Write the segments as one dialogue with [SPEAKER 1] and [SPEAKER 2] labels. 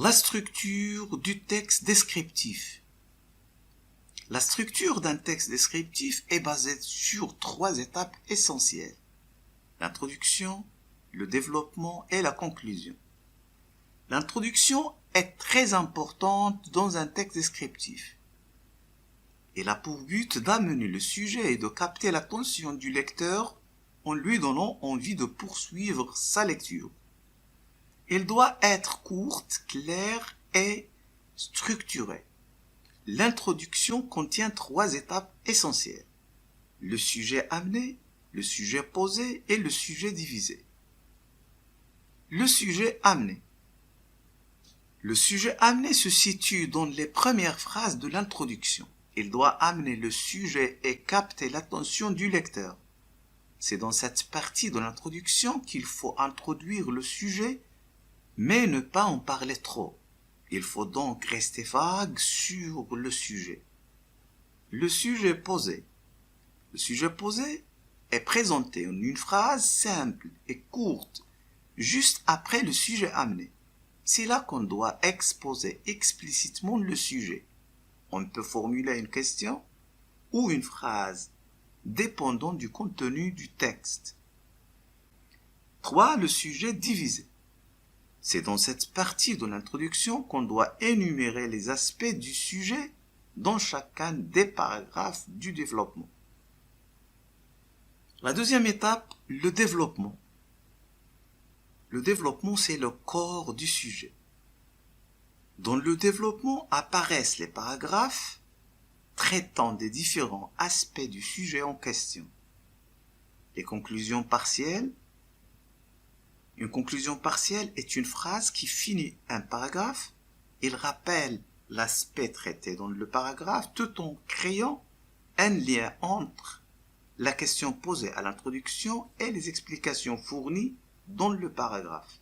[SPEAKER 1] La structure du texte descriptif. La structure d'un texte descriptif est basée sur 3 étapes essentielles: l'introduction, le développement et la conclusion. L'introduction est très importante dans un texte descriptif. Elle a pour but d'amener le sujet et de capter l'attention du lecteur en lui donnant envie de poursuivre sa lecture. Elle doit être courte, claire et structurée. L'introduction contient 3 étapes essentielles: le sujet amené, le sujet posé et le sujet divisé. Le sujet amené. Le sujet amené se situe dans les premières phrases de l'introduction. Il doit amener le sujet et capter l'attention du lecteur. C'est dans cette partie de l'introduction qu'il faut introduire le sujet, mais ne pas en parler trop. Il faut donc rester vague sur le sujet. Le sujet posé. Le sujet posé est présenté en une phrase simple et courte, juste après le sujet amené. C'est là qu'on doit exposer explicitement le sujet. On peut formuler une question ou une phrase, dépendant du contenu du texte. 3. Le sujet divisé. C'est dans cette partie de l'introduction qu'on doit énumérer les aspects du sujet dans chacun des paragraphes du développement. La deuxième étape, le développement. Le développement, c'est le corps du sujet. Dans le développement apparaissent les paragraphes traitant des différents aspects du sujet en question. Les conclusions partielles. Une conclusion partielle est une phrase qui finit un paragraphe. Il rappelle l'aspect traité dans le paragraphe tout en créant un lien entre la question posée à l'introduction et les explications fournies dans le paragraphe.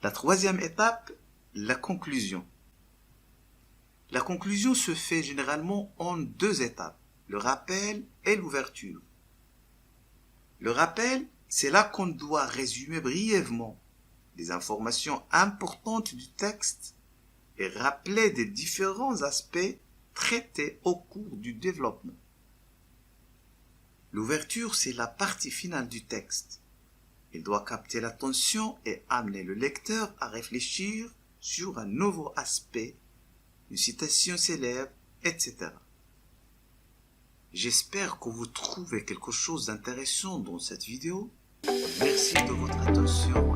[SPEAKER 1] La troisième étape, la conclusion. La conclusion se fait généralement en 2 étapes, le rappel et l'ouverture. Le rappel, c'est là qu'on doit résumer brièvement les informations importantes du texte et rappeler des différents aspects traités au cours du développement. L'ouverture, c'est la partie finale du texte. Il doit capter l'attention et amener le lecteur à réfléchir sur un nouveau aspect, une citation célèbre, etc. J'espère que vous trouvez quelque chose d'intéressant dans cette vidéo. Merci de votre attention.